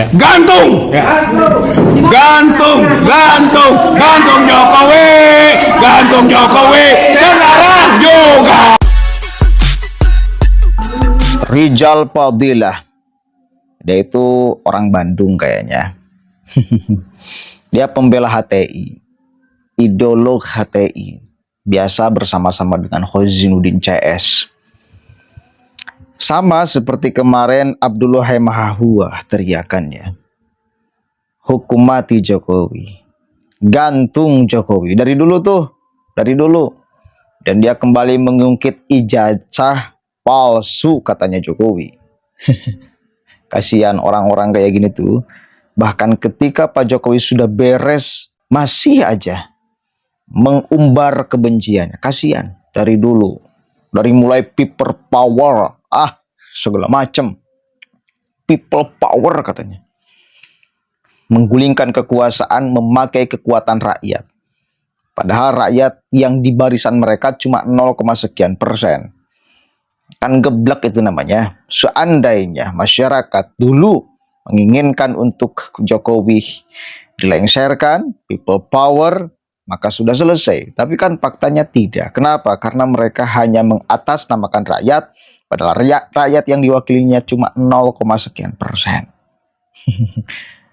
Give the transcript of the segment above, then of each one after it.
Gantung, gantung Jokowi sekarang juga. Rijal Fadilah, dia itu orang Bandung kayaknya. Dia pembela HTI, ideolog HTI, biasa bersama-sama dengan Khozinuddin CS. Sama seperti kemarin Abdullah Mahahua teriakannya. Hukum mati Jokowi, gantung Jokowi. Dari dulu. Dan dia kembali mengungkit ijazah palsu katanya Jokowi. Kasihan orang-orang kayak gini tuh. Bahkan ketika Pak Jokowi sudah beres, masih aja mengumbar kebenciannya. Kasihan dari dulu. Dari mulai people power, segala macam. People power katanya. Menggulingkan kekuasaan, memakai kekuatan rakyat. Padahal rakyat yang di barisan mereka cuma 0, sekian persen. Kan geblek itu namanya. Seandainya masyarakat dulu menginginkan untuk Jokowi dilengsarkan, people power, maka sudah selesai. Tapi kan faktanya tidak. Kenapa? Karena mereka hanya mengatasnamakan rakyat, padahal rakyat yang diwakilinya cuma 0, sekian persen.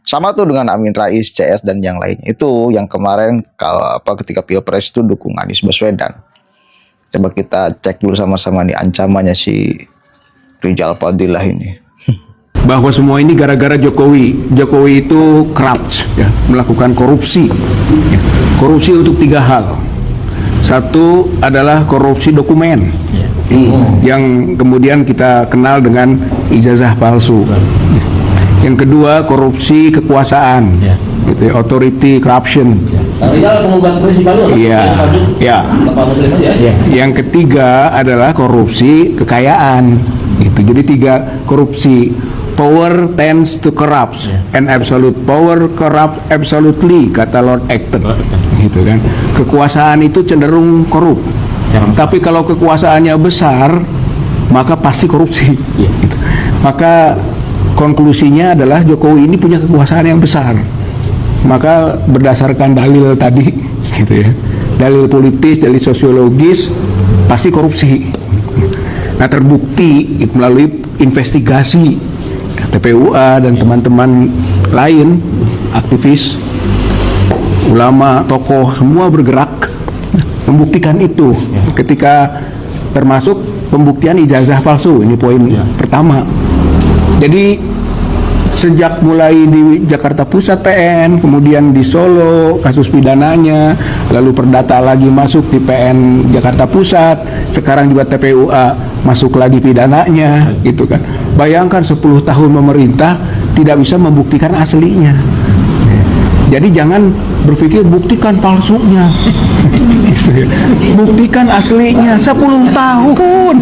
Sama tuh dengan Amin Rais, CS, dan yang lainnya. Itu yang kemarin ketika Pilpres itu dukung Anies Baswedan. Coba kita cek dulu sama-sama nih ancamannya si Rijal Fadilah ini. Bahwa semua ini gara-gara Jokowi. Jokowi itu corrupt, ya, melakukan korupsi. Ya. Korupsi untuk 3 hal. Satu adalah korupsi dokumen, yang kemudian kita kenal dengan ijazah palsu. Yang kedua, korupsi kekuasaan, gitu, authority corruption. Yang ketiga adalah korupsi kekayaan. Gitu. Jadi 3 korupsi. Power tends to corrupt, and absolute power corrupt absolutely, kata Lord Acton. Gitu kan. Kekuasaan itu cenderung korup. Tapi kalau kekuasaannya besar, maka pasti korupsi. Gitu. Maka konklusinya adalah Jokowi ini punya kekuasaan yang besar. Maka berdasarkan dalil tadi, gitu ya, dalil politis, dalil sosiologis, pasti korupsi. Nah, terbukti melalui investigasi TPUA dan teman-teman lain, aktivis, ulama, tokoh, semua bergerak membuktikan itu. Ketika termasuk pembuktian ijazah palsu, ini poin pertama. Jadi sejak mulai di Jakarta Pusat PN, kemudian di Solo kasus pidananya, lalu perdata lagi masuk di PN Jakarta Pusat, sekarang juga TPUA masuk lagi pidananya, gitu kan. Bayangkan 10 tahun pemerintah tidak bisa membuktikan aslinya. Jadi jangan berpikir buktikan palsunya. Buktikan aslinya. 10 tahun.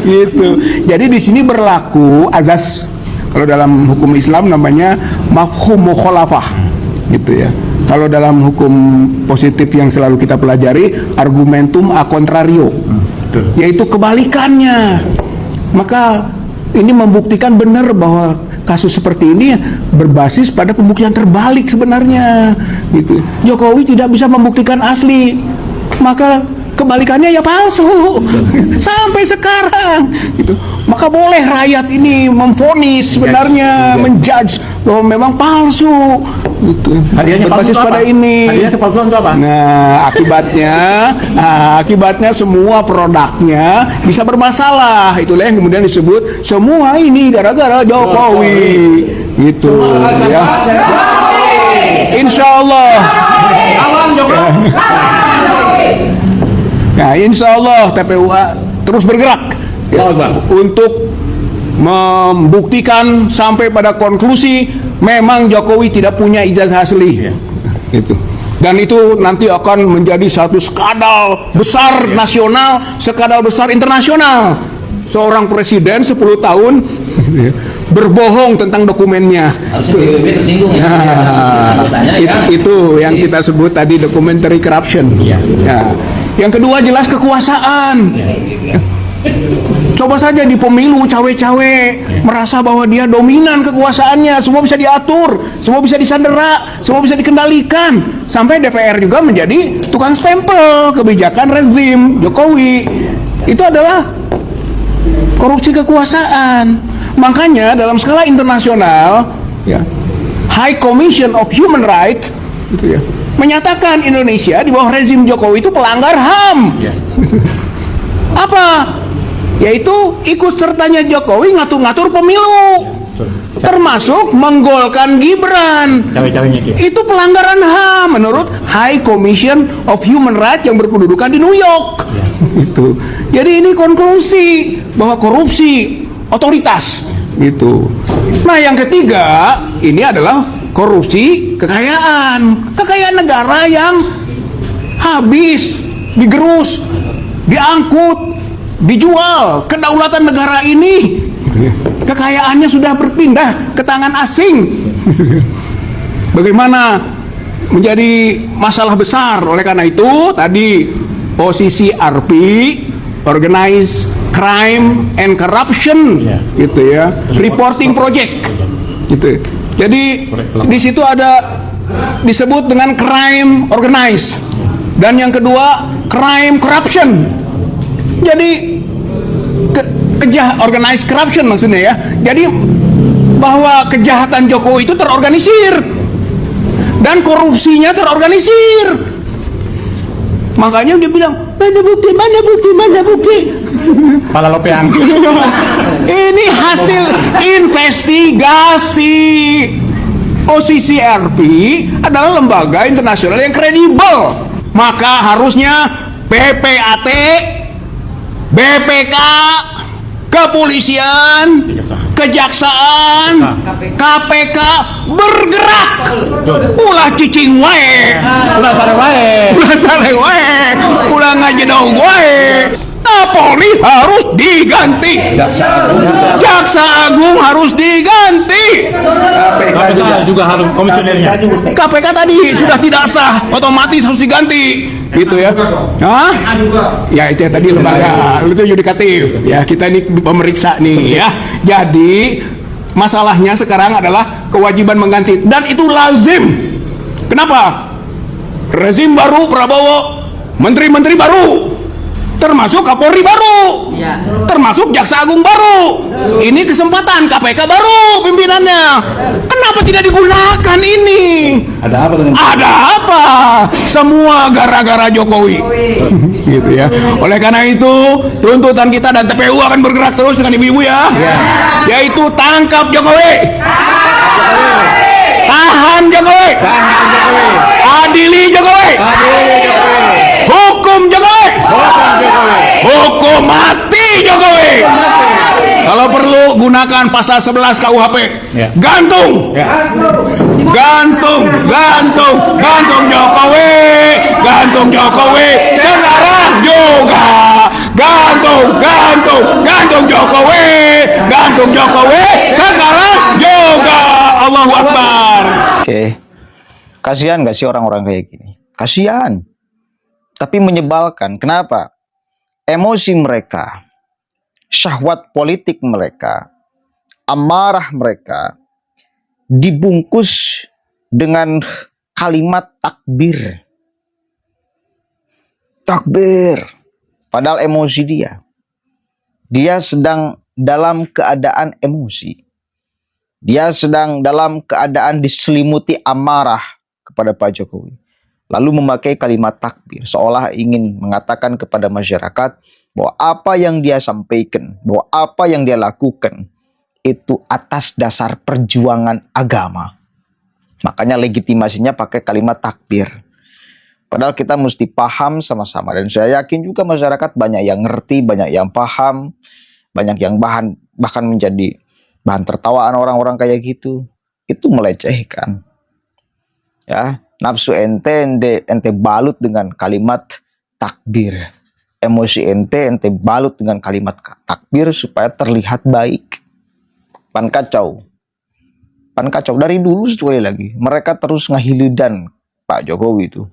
Gitu. Jadi di sini berlaku azas, kalau dalam hukum Islam namanya mafhum mukhalafah. Gitu ya. Kalau dalam hukum positif yang selalu kita pelajari, argumentum a contrario. Yaitu kebalikannya. Maka ini membuktikan benar bahwa kasus seperti ini berbasis pada pembuktian terbalik sebenarnya, gitu. Jokowi tidak bisa membuktikan asli, maka kebalikannya ya palsu sampai sekarang, gitu. Maka boleh rakyat ini memvonis sebenarnya, menjudge bahwa memang palsu, gitu. Berbasis pada ini. Hadiahnya kepalsuan itu apa? Nah, akibatnya semua produknya bisa bermasalah. Itulah yang kemudian disebut semua ini gara-gara Jokowi. Gitu ya. Insya Allah. Nah, insya Allah TPUA terus bergerak ya, untuk membuktikan sampai pada konklusi memang Jokowi tidak punya ijazah asli. Gitu. Dan itu nanti akan menjadi satu skandal besar nasional, skandal besar internasional. Seorang presiden 10 tahun berbohong tentang dokumennya. Harusnya PBB tersinggung ya. Itu yang kita sebut tadi documentary corruption. Ya. Yang kedua jelas kekuasaan. Coba saja di pemilu cawe-cawe merasa bahwa dia dominan kekuasaannya, semua bisa diatur, semua bisa disandera, semua bisa dikendalikan. Sampai DPR juga menjadi tukang stempel kebijakan rezim Jokowi. Itu adalah korupsi kekuasaan. Makanya dalam skala internasional, ya, High Commission of Human Rights gitu ya, menyatakan Indonesia di bawah rezim Jokowi itu pelanggar HAM. Apa? Yaitu ikut sertanya Jokowi ngatur-ngatur pemilu, termasuk menggolkan Gibran. Cawe-cawenya dia. Itu pelanggaran HAM menurut High Commission of Human Rights yang berkedudukan di New York. Itu. Jadi ini konklusi bahwa korupsi otoritas gitu. Nah, yang ketiga ini adalah korupsi kekayaan. Kekayaan negara yang habis, digerus, diangkut, dijual. Kedaulatan negara ini, kekayaannya sudah berpindah ke tangan asing. Bagaimana menjadi masalah besar. Oleh karena itu tadi posisi RP, Organized Crime and Corruption, gitu ya, Reporting Project, gitu. Jadi di situ ada disebut dengan crime organized, dan yang kedua crime corruption. Jadi organized corruption maksudnya ya. Jadi bahwa kejahatan Jokowi itu terorganisir dan korupsinya terorganisir. Makanya dia bilang, mana bukti, mana bukti, mana bukti. Kepala lopean. Ini hasil investigasi. Posisi RP adalah lembaga internasional yang kredibel. Maka harusnya PPAT, BPK, kepolisian, kejaksaan, KPK bergerak. Ulah cicing wae, Udah sare wae. ulah sare wae, ulah ngajedog wae. Kapolri harus diganti, Jaksa Agung harus diganti, KPK juga harus komisionernya. KPK tadi sudah tidak sah, otomatis harus diganti, gitu ya. Hah? Ya itu ya, tadi lembaga itu yudikatif. Ya kita ini pemeriksa nih ya. Jadi masalahnya sekarang adalah kewajiban mengganti, dan itu lazim. Kenapa? Rezim baru Prabowo, menteri-menteri baru, termasuk Kapolri baru, termasuk Jaksa Agung baru. Ini kesempatan KPK baru pimpinannya. Kenapa tidak digunakan ini? Ada apa dengan? Ada apa? Semua gara-gara Jokowi. Gitu ya. Oleh karena itu, tuntutan kita dan TPU akan bergerak terus dengan ibu-ibu ya. Yaitu tangkap Jokowi. Tahan Jokowi. Adili Jokowi. Hukum Jokowi. Hukum mati Jokowi. Kalau perlu gunakan pasal 11 KUHP. Gantung. Gantung, gantung, gantung Jokowi. Gantung Jokowi. Sekarang juga. Gantung, gantung, gantung Jokowi. Gantung Jokowi. Sekarang juga. Allahu Akbar. Oke. Kasihan gak sih orang-orang kayak gini? Kasihan. Tapi menyebalkan. Kenapa? Emosi mereka, syahwat politik mereka, amarah mereka dibungkus dengan kalimat takbir. Takbir. Padahal emosi dia. Dia sedang dalam keadaan emosi. Dia sedang dalam keadaan diselimuti amarah kepada Pak Jokowi. Lalu memakai kalimat takbir, seolah ingin mengatakan kepada masyarakat bahwa apa yang dia sampaikan, bahwa apa yang dia lakukan, itu atas dasar perjuangan agama. Makanya legitimasinya pakai kalimat takbir. Padahal kita mesti paham sama-sama. Dan saya yakin juga masyarakat banyak yang ngerti, banyak yang paham, banyak yang bahkan menjadi bahan tertawaan orang-orang kayak gitu. Itu melecehkan. Ya, nafsu ente balut dengan kalimat takbir. Emosi ente balut dengan kalimat takbir supaya terlihat baik. Pan kacau. Pan kacau dari dulu sekali lagi. Mereka terus ngahilidan Pak Jokowi itu.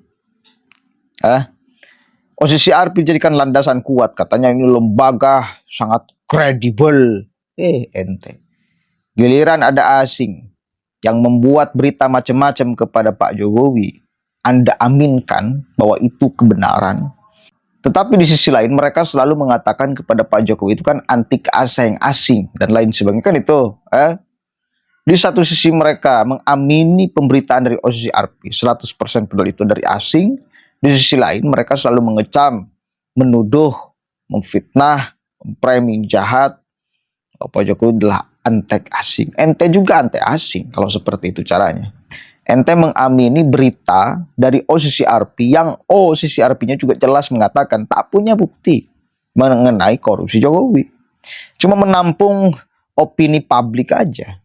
OCCRP dijadikan landasan kuat, katanya ini lembaga sangat kredibel. Ente. Giliran ada asing yang membuat berita macam-macam kepada Pak Jokowi, Anda aminkan bahwa itu kebenaran. Tetapi di sisi lain mereka selalu mengatakan kepada Pak Jokowi itu kan anti asing dan lain sebagainya kan itu. Di satu sisi mereka mengamini pemberitaan dari OCCRP 100% padahal itu dari asing. Di sisi lain mereka selalu mengecam, menuduh, memfitnah, memframing jahat Pak Jokowi adalah antek asing. Ente juga antek asing kalau seperti itu caranya. Ente mengamini berita dari OCCRP yang OCCRP-nya juga jelas mengatakan tak punya bukti mengenai korupsi Jokowi. Cuma menampung opini publik aja.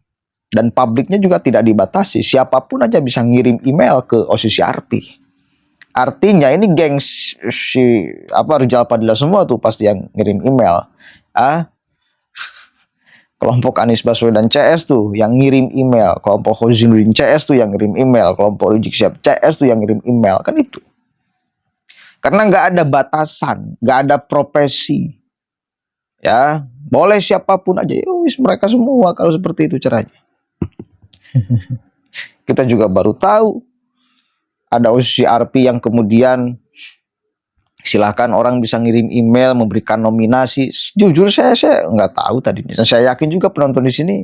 Dan publiknya juga tidak dibatasi. Siapapun aja bisa ngirim email ke OCCRP. Artinya ini gengs Rijal Padilla semua tuh pasti yang ngirim email. Kelompok Anies Baswedan CS tuh yang ngirim email, kelompok Hozinuddin CS tuh yang ngirim email, kelompok Rizik Syihab CS tuh yang ngirim email, kan itu. Karena nggak ada batasan, nggak ada profesi. Ya, boleh siapapun aja. Mereka semua kalau seperti itu caranya. Kita juga baru tahu ada OCCRP yang kemudian silakan orang bisa ngirim email memberikan nominasi. Jujur saya nggak tahu tadi. Dan saya yakin juga penonton di sini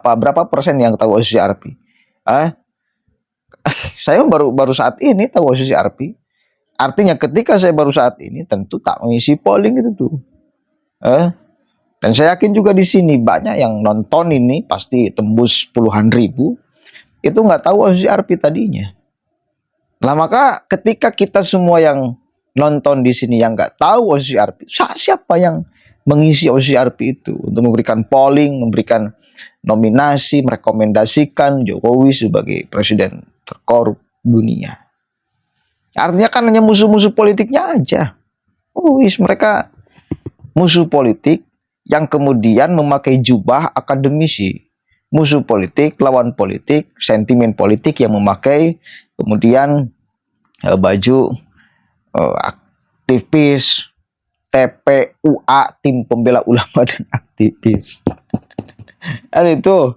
berapa persen yang tahu OCCRP? Saya baru saat ini tahu OCCRP. Artinya ketika saya baru saat ini tentu tak mengisi polling itu tuh. Dan saya yakin juga di sini banyak yang nonton ini pasti tembus puluhan ribu itu nggak tahu OCCRP tadinya. Lah maka ketika kita semua yang nonton di sini yang nggak tahu OCCRP, siapa yang mengisi OCCRP itu untuk memberikan polling, memberikan nominasi, merekomendasikan Jokowi sebagai presiden terkorup dunia? Artinya kan hanya musuh-musuh politiknya aja. Mereka musuh politik yang kemudian memakai jubah akademisi. Musuh politik, lawan politik, sentimen politik yang memakai kemudian baju aktivis TPUA, tim pembela ulama dan aktivis. Dan itu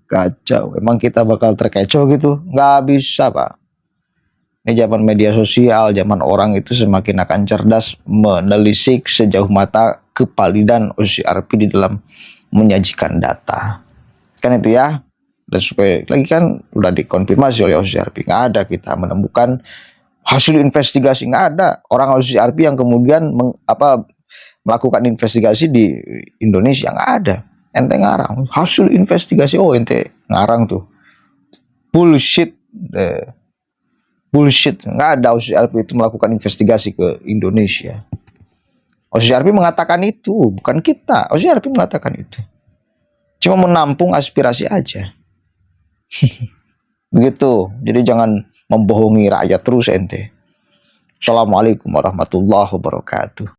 kacau. Emang kita bakal terkecoh gitu? Nggak bisa, Pak. Ini zaman media sosial, zaman orang itu semakin akan cerdas menelisik sejauh mata kepalidan OCCRP di dalam menyajikan data. Kan itu ya. Dan supaya lagi kan udah dikonfirmasi oleh OCCRP, nggak ada kita menemukan hasil investigasi, nggak ada orang OCCRP yang kemudian melakukan investigasi di Indonesia, nggak ada. Ente ngarang hasil investigasi, ente ngarang tuh bullshit, nggak ada OCCRP itu melakukan investigasi ke Indonesia. OCCRP mengatakan itu, bukan kita. OCCRP mengatakan itu, cuma menampung aspirasi aja. Begitu. Jadi jangan membohongi rakyat terus ente. Assalamualaikum warahmatullahi wabarakatuh.